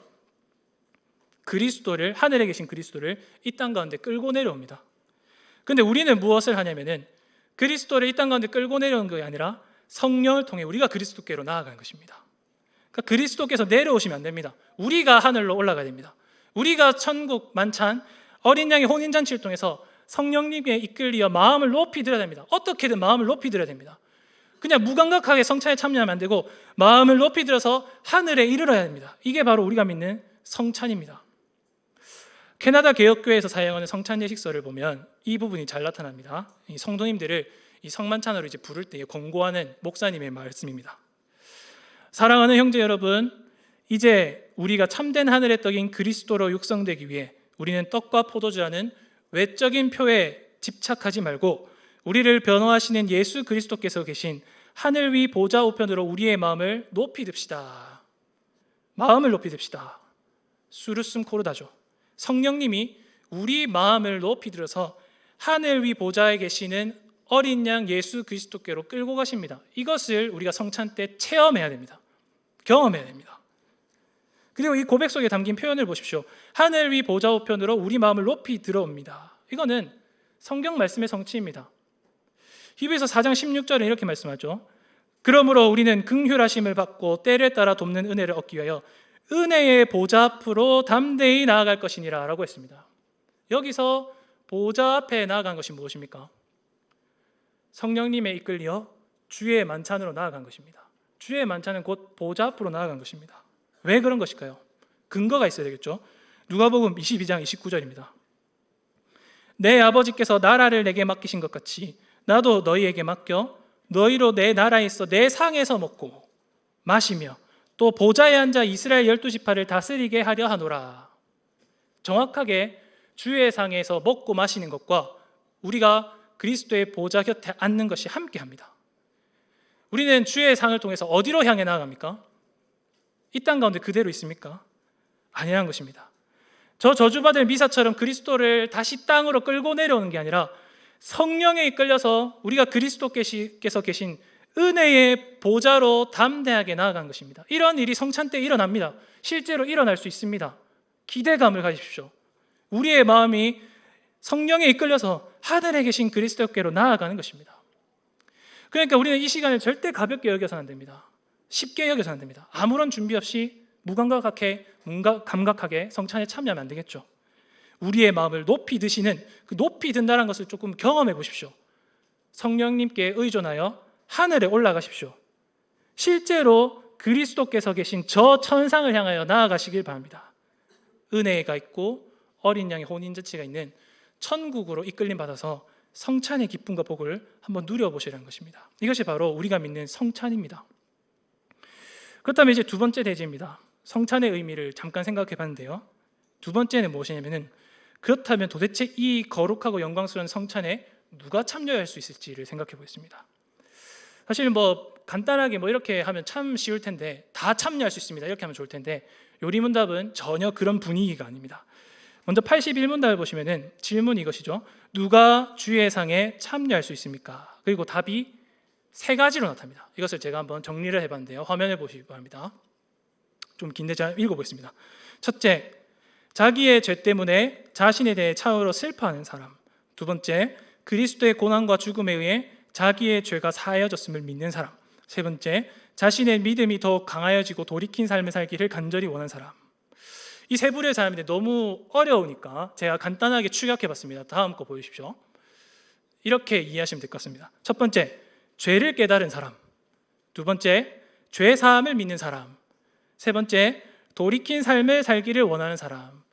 S1: 그리스도를, 하늘에 계신 그리스도를 이 땅 가운데 끌고 내려옵니다. 그런데 우리는 무엇을 하냐면은 그리스도를 이 땅 가운데 끌고 내려오는 것이 아니라 성령을 통해 우리가 그리스도께로 나아가는 것입니다. 그러니까 그리스도께서 내려오시면 안 됩니다. 우리가 하늘로 올라가야 됩니다. 우리가 천국 만찬 어린 양의 혼인잔치를 통해서 성령님께 이끌려 마음을 높이 들어야 됩니다. 어떻게든 마음을 높이 들어야 됩니다. 그냥 무감각하게 성찬에 참여하면 안 되고 마음을 높이 들어서 하늘에 이르러야 됩니다. 이게 바로 우리가 믿는 성찬입니다. 캐나다 개혁교회에서 사용하는 성찬 예식서를 보면 이 부분이 잘 나타납니다. 이 성도님들을 이 성만찬으로 이제 부를 때 권고하는 목사님의 말씀입니다. 사랑하는 형제 여러분, 이제 우리가 참된 하늘의 떡인 그리스도로 육성되기 위해 우리는 떡과 포도주라는 외적인 표에 집착하지 말고 우리를 변호하시는 예수 그리스도께서 계신 하늘 위 보좌 우편으로 우리의 마음을 높이 듭시다. 마음을 높이 듭시다. 수루숨 코르다죠. 성령님이 우리 마음을 높이 들어서 하늘 위 보좌에 계시는 어린 양 예수 그리스도께로 끌고 가십니다. 이것을 우리가 성찬 때 체험해야 됩니다. 경험해야 됩니다. 그리고 이 고백 속에 담긴 표현을 보십시오. 하늘 위 보좌 우편으로 우리 마음을 높이 들어옵니다. 이거는 성경 말씀의 성취입니다. 히브리서 4장 16절에 이렇게 말씀하죠. 그러므로 우리는 긍휼하심을 받고 때를 따라 돕는 은혜를 얻기 위하여 은혜의 보좌 앞으로 담대히 나아갈 것이니라 라고 했습니다. 여기서 보좌 앞에 나아간 것이 무엇입니까? 성령님에 이끌려 주의 만찬으로 나아간 것입니다. 주의 만찬은 곧 보좌 앞으로 나아간 것입니다. 왜 그런 것일까요? 근거가 있어야 되겠죠. 누가복음 22장 29절입니다. 내 아버지께서 나라를 내게 맡기신 것 같이 나도 너희에게 맡겨 너희로 내 나라에 있어 내 상에서 먹고 마시며 또 보좌에 앉아 이스라엘 12지파를 다스리게 하려 하노라. 정확하게 주의 상에서 먹고 마시는 것과 우리가 그리스도의 보좌 곁에 앉는 것이 함께합니다. 우리는 주의 상을 통해서 어디로 향해 나아갑니까? 이 땅 가운데 그대로 있습니까? 아니라는 것입니다. 저 저주받을 미사처럼 그리스도를 다시 땅으로 끌고 내려오는 게 아니라 성령에 이끌려서 우리가 그리스도께서 계신 은혜의 보좌로 담대하게 나아간 것입니다. 이런 일이 성찬 때 일어납니다. 실제로 일어날 수 있습니다. 기대감을 가지십시오. 우리의 마음이 성령에 이끌려서 하늘에 계신 그리스도께로 나아가는 것입니다. 그러니까 우리는 이 시간을 절대 가볍게 여겨서는 안 됩니다. 쉽게 여겨서는 안 됩니다. 아무런 준비 없이 무감각하게 성찬에 참여하면 안 되겠죠. 우리의 마음을 높이 드시는 그 높이 든다는 것을 조금 경험해 보십시오. 성령님께 의존하여 하늘에 올라가십시오. 실제로 그리스도께서 계신 저 천상을 향하여 나아가시길 바랍니다. 은혜가 있고 어린 양의 혼인잔치가 있는 천국으로 이끌림 받아서 성찬의 기쁨과 복을 한번 누려보시라는 것입니다. 이것이 바로 우리가 믿는 성찬입니다. 그렇다면 이제 두 번째 대지입니다. 성찬의 의미를 잠깐 생각해 봤는데요. 두 번째는 무엇이냐면은 그렇다면 도대체 이 거룩하고 영광스러운 성찬에 누가 참여할 수 있을지를 생각해 보겠습니다. 사실 간단하게 이렇게 하면 참 쉬울 텐데 다 참여할 수 있습니다. 이렇게 하면 좋을 텐데 요리문답은 전혀 그런 분위기가 아닙니다. 먼저 81문답을 보시면은 질문이 이것이죠. 누가 주의 상에 참여할 수 있습니까? 그리고 답이 세 가지로 나타납니다. 이것을 제가 한번 정리를 해봤는데요. 화면을 보시기 바랍니다. 좀 긴데 제가 읽어보겠습니다. 첫째, 자기의 죄 때문에 자신에 대해 참으로 슬퍼하는 사람. 두 번째, 그리스도의 고난과 죽음에 의해 자기의 죄가 사하여졌음을 믿는 사람. 세 번째, 자신의 믿음이 더 강하여지고 돌이킨 삶을 살기를 간절히 원하는 사람. 이 세 부류의 사람인데 너무 어려우니까 제가 간단하게 축약해봤습니다. 다음 거 보여주십시오. 이렇게 이해하시면 될 것 같습니다. 첫 번째, 죄를 깨달은 사람. 두 번째, 죄 사함을 믿는 사람. 세 번째, 돌이킨 삶을 살기를 원하는 사람.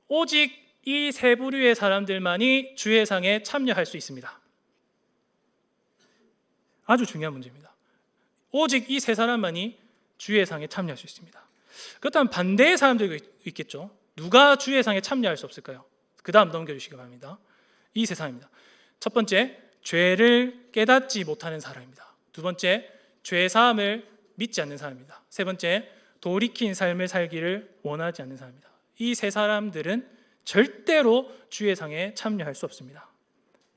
S1: 오직 이 세 부류의 사람들만이 주회상에 참여할 수 있습니다. 아주 중요한 문제입니다. 오직 이 세 사람만이 주회상에 참여할 수 있습니다. 그렇다면 반대의 사람들도 있겠죠. 누가 주회상에 참여할 수 없을까요? 그 다음 넘겨주시기 바랍니다. 이 세상입니다. 첫 번째, 죄를 깨닫지 못하는 사람입니다. 두 번째, 죄 사함을 믿지 않는 사람입니다. 세 번째, 돌이킨 삶을 살기를 원하지 않는 사람입니다. 이 세 사람들은 절대로 주회상에 참여할 수 없습니다.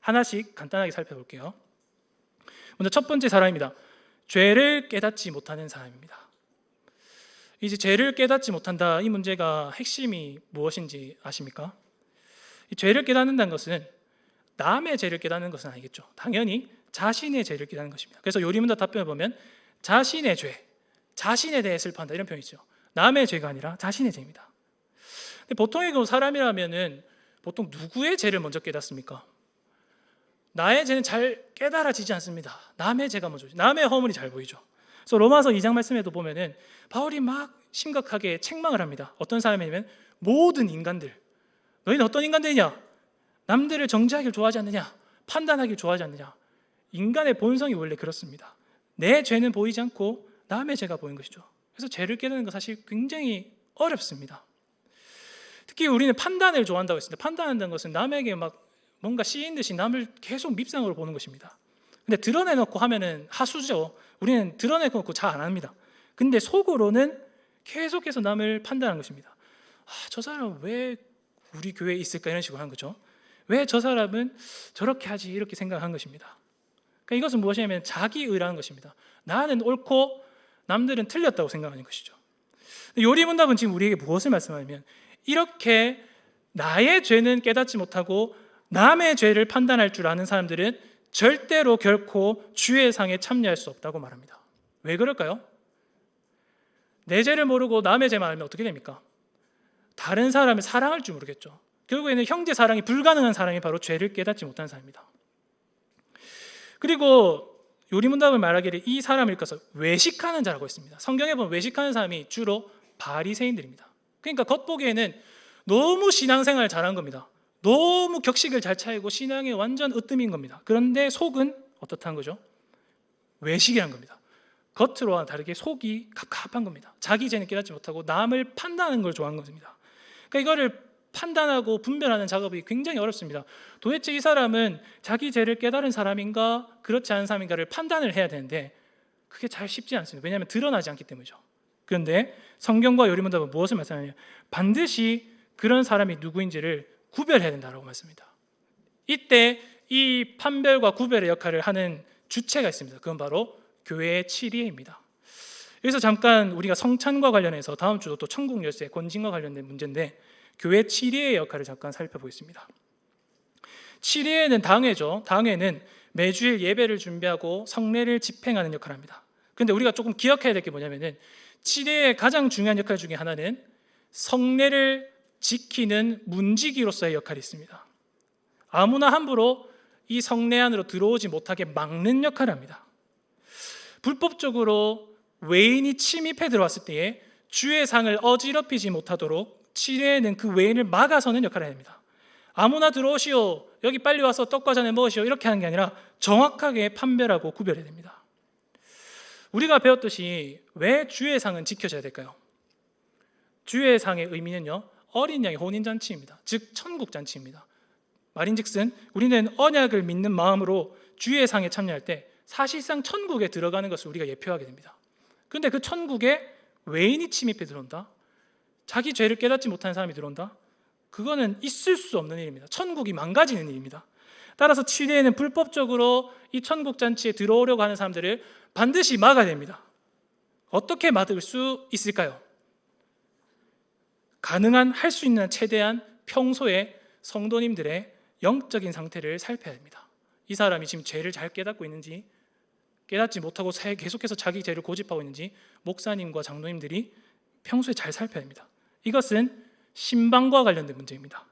S1: 하나씩 간단하게 살펴볼게요. 먼저 첫 번째 사람입니다. 죄를 깨닫지 못하는 사람입니다. 이제 죄를 깨닫지 못한다, 이 문제가 핵심이 무엇인지 아십니까? 이 죄를 깨닫는다는 것은 남의 죄를 깨닫는 것은 아니겠죠. 당연히 자신의 죄를 깨닫는 것입니다. 그래서 요리문답 답변을 보면 자신의 죄, 자신에 대해 슬퍼한다, 이런 표현이 있죠. 남의 죄가 아니라 자신의 죄입니다. 근데 보통의 경우 사람이라면은 보통 누구의 죄를 먼저 깨닫습니까? 나의 죄는 잘 깨달아지지 않습니다. 남의 죄가 먼저, 남의 허물이 잘 보이죠. 그래서 로마서 2장 말씀에도 보면은 바울이 막 심각하게 책망을 합니다. 어떤 사람이냐면 모든 인간들, 너희는 어떤 인간들이냐? 남들을 정죄하기를 좋아하지 않느냐? 판단하기를 좋아하지 않느냐? 인간의 본성이 원래 그렇습니다. 내 죄는 보이지 않고 남의 죄가 보이는 것이죠. 그래서 죄를 깨닫는 건 사실 굉장히 어렵습니다. 특히 우리는 판단을 좋아한다고 했습니다. 판단한다는 것은 남에게 막 뭔가 씌인 듯이 남을 계속 밉상으로 보는 것입니다. 근데 드러내놓고 하면은 하수죠. 우리는 드러내놓고 잘 안 합니다. 근데 속으로는 계속해서 남을 판단하는 것입니다. 저 사람은 왜 우리 교회에 있을까, 이런 식으로 하는 거죠. 왜 저 사람은 저렇게 하지, 이렇게 생각한 것입니다. 그러니까 이것은 무엇이냐면 자기의라는 것입니다. 나는 옳고 남들은 틀렸다고 생각하는 것이죠. 요리문답은 지금 우리에게 무엇을 말씀하냐면 이렇게 나의 죄는 깨닫지 못하고 남의 죄를 판단할 줄 아는 사람들은 절대로 결코 주회상에 참여할 수 없다고 말합니다. 왜 그럴까요? 내 죄를 모르고 남의 죄만 알면 어떻게 됩니까? 다른 사람을 사랑할 줄 모르겠죠. 결국에는 형제 사랑이 불가능한 사람이 바로 죄를 깨닫지 못하는 사람입니다. 그리고 요리문답을 말하기를 이 사람을 일컬어서 외식하는 자라고 했습니다. 성경에 보면 외식하는 사람이 주로 바리새인들입니다. 그러니까 겉보기에는 너무 신앙생활을 잘한 겁니다. 너무 격식을 잘 차리고 신앙에 완전 으뜸인 겁니다. 그런데 속은 어떻다는 거죠? 외식이란 겁니다. 겉으로와 다르게 속이 갑갑한 겁니다. 자기 죄는 깨닫지 못하고 남을 판단하는 걸 좋아하는 것입니다. 그러니까 이거를 판단하고 분별하는 작업이 굉장히 어렵습니다. 도대체 이 사람은 자기 죄를 깨달은 사람인가 그렇지 않은 사람인가를 판단을 해야 되는데 그게 잘 쉽지 않습니다. 왜냐하면 드러나지 않기 때문이죠. 그런데 성경과 요리문답은 무엇을 말씀하냐면 반드시 그런 사람이 누구인지를 구별해야 된다고 말씀합니다. 이때 이 판별과 구별의 역할을 하는 주체가 있습니다. 그건 바로 교회의 치리회입니다. 여기서 잠깐 우리가 성찬과 관련해서 다음 주도 또 천국 열쇠 권징과 관련된 문제인데 교회 치리회의 역할을 잠깐 살펴보겠습니다. 치리회는 당회죠. 당회는 매주일 예배를 준비하고 성례를 집행하는 역할을 합니다. 그런데 우리가 조금 기억해야 될 게 뭐냐면은 치리회의 가장 중요한 역할 중에 하나는 성례를 지키는 문지기로서의 역할이 있습니다. 아무나 함부로 이 성례 안으로 들어오지 못하게 막는 역할을 합니다. 불법적으로 외인이 침입해 들어왔을 때에 주의 상을 어지럽히지 못하도록 치례에는 그 외인을 막아서는 역할을 합니다. 아무나 들어오시오, 여기 빨리 와서 떡과 잔을 먹으시오, 이렇게 하는 게 아니라 정확하게 판별하고 구별해야 됩니다. 우리가 배웠듯이 왜 주의 상은 지켜져야 될까요? 주의 상의 의미는요, 어린 양의 혼인잔치입니다. 즉 천국잔치입니다. 말인즉슨 우리는 언약을 믿는 마음으로 주의 상에 참여할 때 사실상 천국에 들어가는 것을 우리가 예표하게 됩니다. 그런데 그 천국에 외인이 침입해 들어온다, 자기 죄를 깨닫지 못하는 사람이 들어온다, 그거는 있을 수 없는 일입니다. 천국이 망가지는 일입니다. 따라서 치례에는 불법적으로 이 천국잔치에 들어오려고 하는 사람들을 반드시 막아야 됩니다. 어떻게 막을 수 있을까요? 가능한 할 수 있는 최대한 평소에 성도님들의 영적인 상태를 살펴야 됩니다. 이 사람이 지금 죄를 잘 깨닫고 있는지, 깨닫지 못하고 계속해서 자기 죄를 고집하고 있는지 목사님과 장로님들이 평소에 잘 살펴야 합니다. 이것은 신방과 관련된 문제입니다.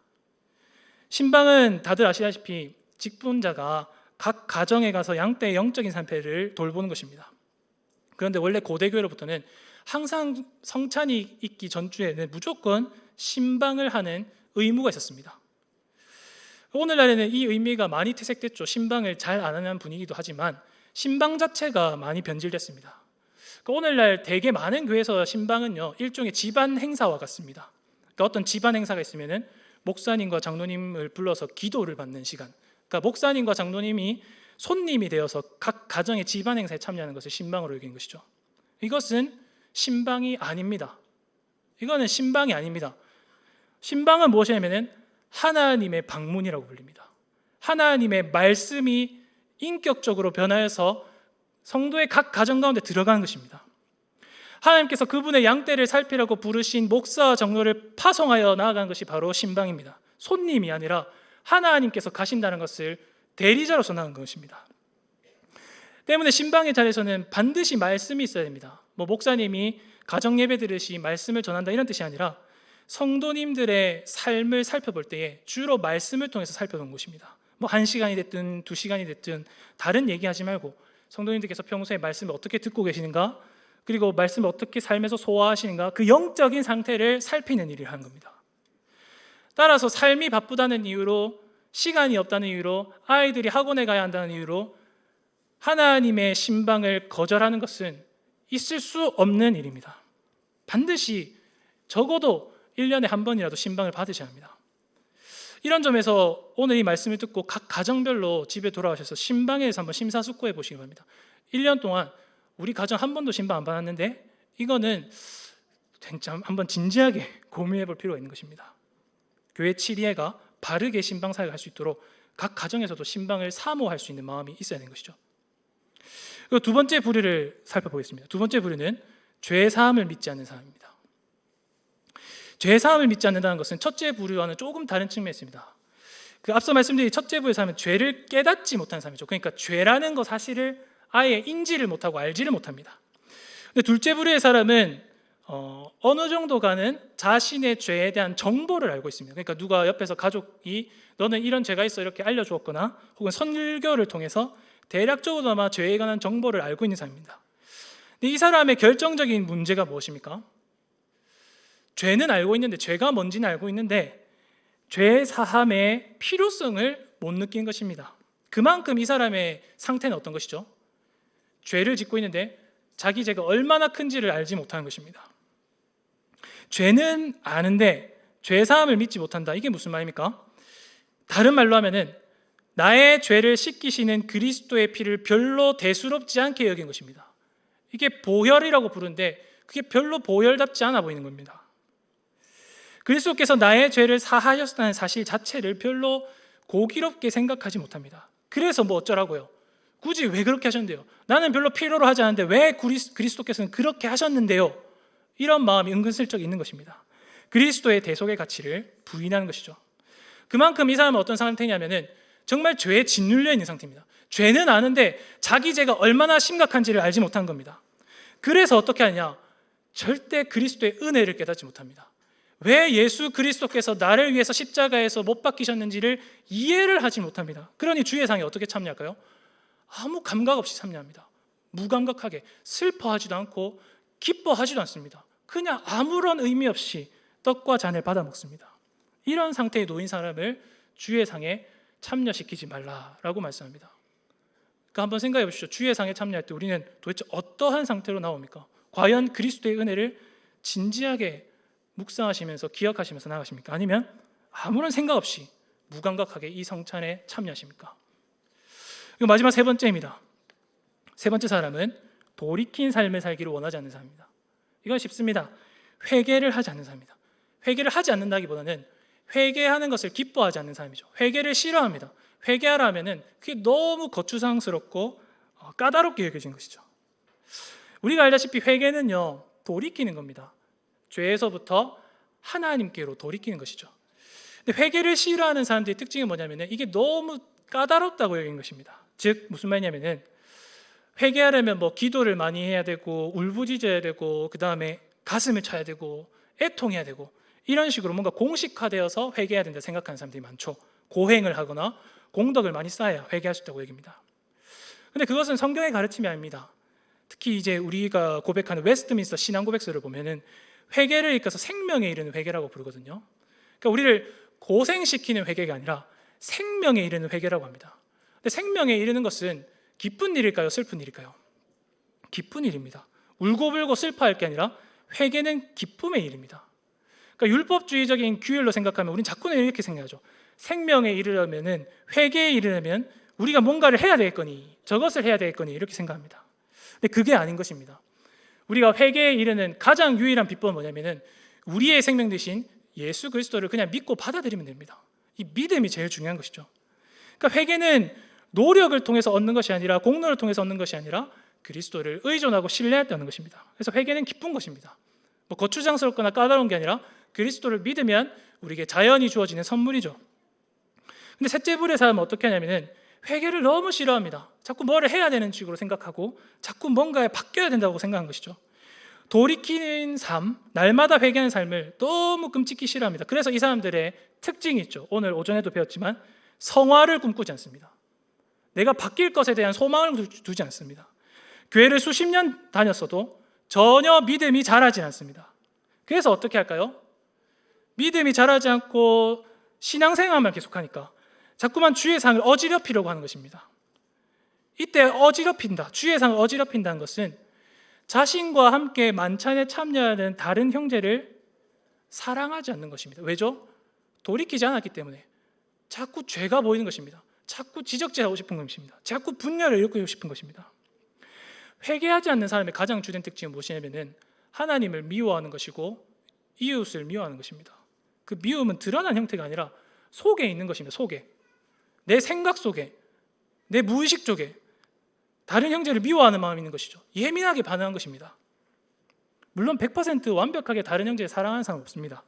S1: 신방은 다들 아시다시피 직분자가 각 가정에 가서 양떼의 영적인 상태를 돌보는 것입니다. 그런데 원래 고대교회로부터는 항상 성찬이 있기 전주에는 무조건 신방을 하는 의무가 있었습니다. 오늘날에는 이 의미가 많이 퇴색됐죠. 신방을 잘 안 하는 분위기도 하지만 신방 자체가 많이 변질됐습니다. 오늘날 되게 많은 교회에서 신방은요, 일종의 집안 행사와 같습니다. 그러니까 어떤 집안 행사가 있으면은 목사님과 장로님을 불러서 기도를 받는 시간, 그러니까 목사님과 장로님이 손님이 되어서 각 가정의 집안 행사에 참여하는 것을 신방으로 여기는 것이죠. 이것은 신방이 아닙니다. 이거는 신방이 아닙니다. 신방은 무엇이냐면은 하나님의 방문이라고 불립니다. 하나님의 말씀이 인격적으로 변화해서 성도의 각 가정 가운데 들어가는 것입니다. 하나님께서 그분의 양떼를 살피라고 부르신 목사와 장로를 파송하여 나아가는 것이 바로 신방입니다. 손님이 아니라 하나님께서 가신다는 것을 대리자로서 나간 것입니다. 때문에 신방의 자리에서는 반드시 말씀이 있어야 됩니다. 목사님이 가정 예배 드리듯이 말씀을 전한다 이런 뜻이 아니라 성도님들의 삶을 살펴볼 때에 주로 말씀을 통해서 살펴본 것입니다. 1시간이 됐든 2시간이 됐든 다른 얘기하지 말고 성도님들께서 평소에 말씀을 어떻게 듣고 계시는가, 그리고 말씀을 어떻게 삶에서 소화하시는가, 그 영적인 상태를 살피는 일을 하는 겁니다. 따라서 삶이 바쁘다는 이유로, 시간이 없다는 이유로, 아이들이 학원에 가야 한다는 이유로 하나님의 신방을 거절하는 것은 있을 수 없는 일입니다. 반드시 적어도 1년에 한 번이라도 신방을 받으셔야 합니다. 이런 점에서 오늘 이 말씀을 듣고 각 가정별로 집에 돌아가셔서 신방에 대해서 한번 심사숙고해 보시기 바랍니다. 1년 동안 우리 가정 한 번도 신방 안 받았는데 이거는 진짜 한번 진지하게 고민해 볼 필요가 있는 것입니다. 교회 치리회가 바르게 신방 사역을 할 수 있도록 각 가정에서도 신방을 사모할 수 있는 마음이 있어야 되는 것이죠. 그리고 두 번째 부류를 살펴보겠습니다. 두 번째 부류는 죄 사함을 믿지 않는 사람입니다. 죄 사함을 믿지 않는다는 것은 첫째 부류와는 조금 다른 측면이 있습니다. 앞서 말씀드린 첫째 부류에서 하면 죄를 깨닫지 못하는 사람이죠. 그러니까 죄라는 것 사실을 아예 인지를 못하고 알지를 못합니다. 근데 둘째 부류의 사람은 어느 정도가는 자신의 죄에 대한 정보를 알고 있습니다. 그러니까 누가 옆에서 가족이 너는 이런 죄가 있어 이렇게 알려주었거나 혹은 선교를 통해서 대략적으로나마 죄에 관한 정보를 알고 있는 사람입니다. 근데 이 사람의 결정적인 문제가 무엇입니까? 죄는 알고 있는데, 죄가 뭔지는 알고 있는데 죄 사함의 필요성을 못 느낀 것입니다. 그만큼 이 사람의 상태는 어떤 것이죠? 죄를 짓고 있는데 자기 죄가 얼마나 큰지를 알지 못하는 것입니다. 죄는 아는데 죄 사함을 믿지 못한다. 이게 무슨 말입니까? 다른 말로 하면은 나의 죄를 씻기시는 그리스도의 피를 별로 대수롭지 않게 여긴 것입니다. 이게 보혈이라고 부르는데 그게 별로 보혈답지 않아 보이는 겁니다. 그리스도께서 나의 죄를 사하셨다는 사실 자체를 별로 고기롭게 생각하지 못합니다. 그래서 어쩌라고요? 굳이 왜 그렇게 하셨는데요? 나는 별로 필요로 하지 않는데 왜 그리스도께서는 그렇게 하셨는데요? 이런 마음이 은근슬쩍 있는 것입니다. 그리스도의 대속의 가치를 부인하는 것이죠. 그만큼 이 사람은 어떤 상태냐면은 정말 죄에 짓눌려 있는 상태입니다. 죄는 아는데 자기 죄가 얼마나 심각한지를 알지 못한 겁니다. 그래서 어떻게 하냐? 절대 그리스도의 은혜를 깨닫지 못합니다. 왜 예수 그리스도께서 나를 위해서 십자가에서 못 박히셨는지를 이해를 하지 못합니다. 그러니 주예상에 어떻게 참여할까요? 아무 감각 없이 참여합니다. 무감각하게 슬퍼하지도 않고 기뻐하지도 않습니다. 그냥 아무런 의미 없이 떡과 잔을 받아 먹습니다. 이런 상태에 놓인 사람을 주예상에 참여시키지 말라라고 말씀합니다. 그러니까 한번 생각해 보십시오. 주예상에 참여할 때 우리는 도대체 어떠한 상태로 나옵니까? 과연 그리스도의 은혜를 진지하게 묵상하시면서 기억하시면서 나가십니까? 아니면 아무런 생각 없이 무감각하게 이 성찬에 참여하십니까? 그리고 마지막 세 번째입니다. 세 번째 사람은 돌이킨 삶을 살기를 원하지 않는 사람입니다. 이건 쉽습니다. 회개를 하지 않는 사람입니다. 회개를 하지 않는다기보다는 회개하는 것을 기뻐하지 않는 사람이죠. 회개를 싫어합니다. 회개하라 하면은 그게 너무 거추장스럽고 까다롭게 여겨진 것이죠. 우리가 알다시피 회개는요, 돌이키는 겁니다. 죄에서부터 하나님께로 돌이키는 것이죠. 근데 회개를 싫어하는 사람들의 특징이 뭐냐면은 이게 너무 까다롭다고 여긴 것입니다. 즉 무슨 말이냐면은 회개하려면 뭐 기도를 많이 해야 되고 울부짖어야 되고 그 다음에 가슴을 쳐야 되고 애통해야 되고 이런 식으로 뭔가 공식화되어서 회개해야 된다 생각하는 사람들이 많죠. 고행을 하거나 공덕을 많이 쌓아야 회개할 수 있다고 얘기합니다. 근데 그것은 성경의 가르침이 아닙니다. 특히 이제 우리가 고백하는 웨스트민스터 신앙 고백서를 보면은 회개를 이끌어서 생명에 이르는 회개라고 부르거든요. 그러니까 우리를 고생시키는 회개가 아니라 생명에 이르는 회개라고 합니다. 근데 생명에 이르는 것은 기쁜 일일까요? 슬픈 일일까요? 기쁜 일입니다. 울고불고 슬퍼할 게 아니라 회개는 기쁨의 일입니다. 그러니까 율법주의적인 규율로 생각하면 우리는 자꾸는 이렇게 생각하죠. 생명에 이르려면은 회개에 이르려면 우리가 뭔가를 해야 되겠거니 저것을 해야 되겠거니 이렇게 생각합니다. 근데 그게 아닌 것입니다. 우리가 회개에 이르는 가장 유일한 비법은 뭐냐면은 우리의 생명 대신 예수 그리스도를 그냥 믿고 받아들이면 됩니다. 이 믿음이 제일 중요한 것이죠. 그러니까 회개는 노력을 통해서 얻는 것이 아니라 공로를 통해서 얻는 것이 아니라 그리스도를 의존하고 신뢰할 때 얻는 것입니다. 그래서 회개는 기쁜 것입니다. 뭐 거추장스럽거나 까다로운 게 아니라 그리스도를 믿으면 우리에게 자연히 주어지는 선물이죠. 근데 셋째 부류의 사람은 어떻게 하냐면은 회개를 너무 싫어합니다. 자꾸 뭐를 해야 되는 식으로 생각하고 자꾸 뭔가에 바뀌어야 된다고 생각한 것이죠. 돌이키는 삶, 날마다 회개하는 삶을 너무 끔찍히 싫어합니다. 그래서 이 사람들의 특징이 있죠. 오늘 오전에도 배웠지만 성화를 꿈꾸지 않습니다. 내가 바뀔 것에 대한 소망을 두지 않습니다. 교회를 수십 년 다녔어도 전혀 믿음이 자라지 않습니다. 그래서 어떻게 할까요? 믿음이 자라지 않고 신앙생활만 계속하니까 자꾸만 주의 상을 어지럽히려고 하는 것입니다. 이때 어지럽힌다, 주의 상을 어지럽힌다는 것은 자신과 함께 만찬에 참여하는 다른 형제를 사랑하지 않는 것입니다. 왜죠? 돌이키지 않았기 때문에 자꾸 죄가 보이는 것입니다. 자꾸 지적질하고 싶은 것입니다. 자꾸 분열을 일으키고 싶은 것입니다. 회개하지 않는 사람의 가장 주된 특징은 무엇이냐면은 하나님을 미워하는 것이고 이웃을 미워하는 것입니다. 그 미움은 드러난 형태가 아니라 속에 있는 것입니다. 속에, 내 생각 속에, 내 무의식 쪽에 다른 형제를 미워하는 마음이 있는 것이죠. 예민하게 반응한 것입니다. 물론 100% 완벽하게 다른 형제를 사랑하는 사람은 없습니다.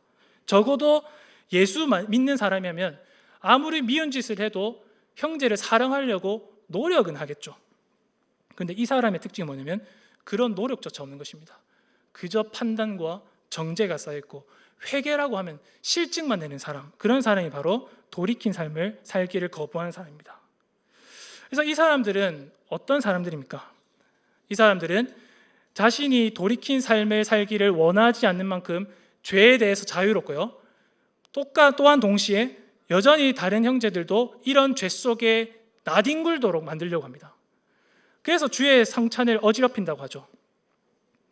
S1: 적어도 예수 믿는 사람이라면 아무리 미운 짓을 해도 형제를 사랑하려고 노력은 하겠죠. 그런데 이 사람의 특징이 뭐냐면 그런 노력조차 없는 것입니다. 그저 판단과 정죄가 쌓여있고 회개라고 하면 실증만 내는 사람, 그런 사람이 바로 돌이킨 삶을 살기를 거부하는 사람입니다. 그래서 이 사람들은 어떤 사람들입니까? 이 사람들은 자신이 돌이킨 삶을 살기를 원하지 않는 만큼 죄에 대해서 자유롭고요, 또한 동시에 여전히 다른 형제들도 이런 죄 속에 나뒹굴도록 만들려고 합니다. 그래서 주의 성찬을 어지럽힌다고 하죠.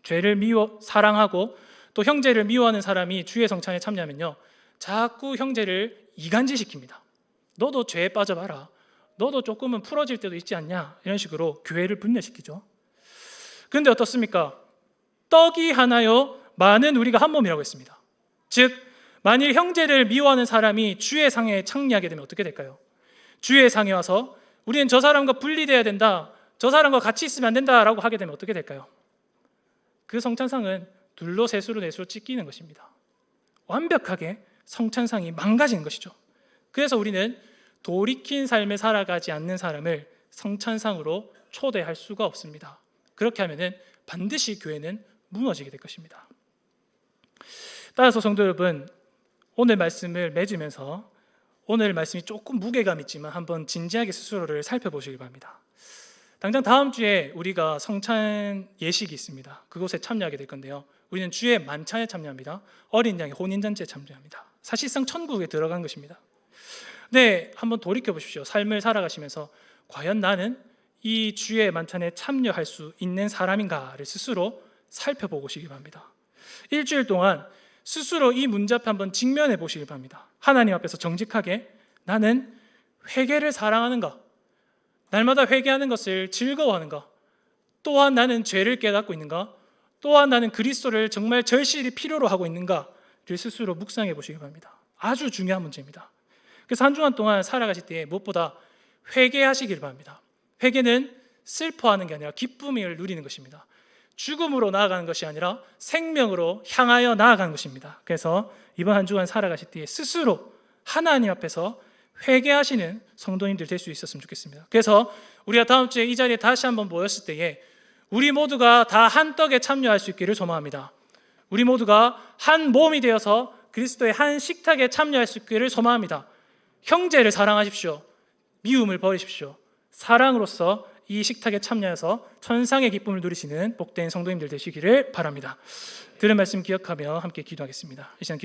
S1: 죄를 사랑하고 또 형제를 미워하는 사람이 주의 성찬에 참여하면요, 자꾸 형제를 이간질시킵니다. 너도 죄에 빠져봐라, 너도 조금은 풀어질 때도 있지 않냐, 이런 식으로 교회를 분열시키죠. 그런데 어떻습니까? 떡이 하나요 많은 우리가 한 몸이라고 했습니다. 즉 만일 형제를 미워하는 사람이 주의 상에 참여하게 되면 어떻게 될까요? 주의 상에 와서 우리는 저 사람과 분리돼야 된다, 저 사람과 같이 있으면 안 된다라고 하게 되면 어떻게 될까요? 그 성찬상은 둘로 셋으로 넷으로 찢기는 것입니다. 완벽하게 성찬상이 망가지는 것이죠. 그래서 우리는 돌이킨 삶을 살아가지 않는 사람을 성찬상으로 초대할 수가 없습니다. 그렇게 하면은 반드시 교회는 무너지게 될 것입니다. 따라서 성도 여러분, 오늘 말씀을 맺으면서 오늘 말씀이 조금 무게감 있지만 한번 진지하게 스스로를 살펴보시기 바랍니다. 당장 다음 주에 우리가 성찬 예식이 있습니다. 그곳에 참여하게 될 건데요, 우리는 주의 만찬에 참여합니다. 어린 양의 혼인잔치에 참여합니다. 사실상 천국에 들어간 것입니다. 네, 한번 돌이켜 보십시오. 삶을 살아가시면서 과연 나는 이 주의 만찬에 참여할 수 있는 사람인가를 스스로 살펴보시기 바랍니다. 일주일 동안 스스로 이 문제 앞에 한번 직면해 보시기 바랍니다. 하나님 앞에서 정직하게 나는 회개를 사랑하는가? 날마다 회개하는 것을 즐거워하는가? 또한 나는 죄를 깨닫고 있는가? 또한 나는 그리스도를 정말 절실히 필요로 하고 있는가를 스스로 묵상해 보시기 바랍니다. 아주 중요한 문제입니다. 그래서 한 주간 동안 살아가실 때 무엇보다 회개하시길 바랍니다. 회개는 슬퍼하는 게 아니라 기쁨을 누리는 것입니다. 죽음으로 나아가는 것이 아니라 생명으로 향하여 나아가는 것입니다. 그래서 이번 한 주간 살아가실 때 스스로 하나님 앞에서 회개하시는 성도님들 될 수 있었으면 좋겠습니다. 그래서 우리가 다음 주에 이 자리에 다시 한번 모였을 때에 우리 모두가 다 한 떡에 참여할 수 있기를 소망합니다. 우리 모두가 한 몸이 되어서 그리스도의 한 식탁에 참여할 수 있기를 소망합니다. 형제를 사랑하십시오. 미움을 버리십시오. 사랑으로서 이 식탁에 참여해서 천상의 기쁨을 누리시는 복된 성도님들 되시기를 바랍니다. 들은 말씀 기억하며 함께 기도하겠습니다. 이 시간 기도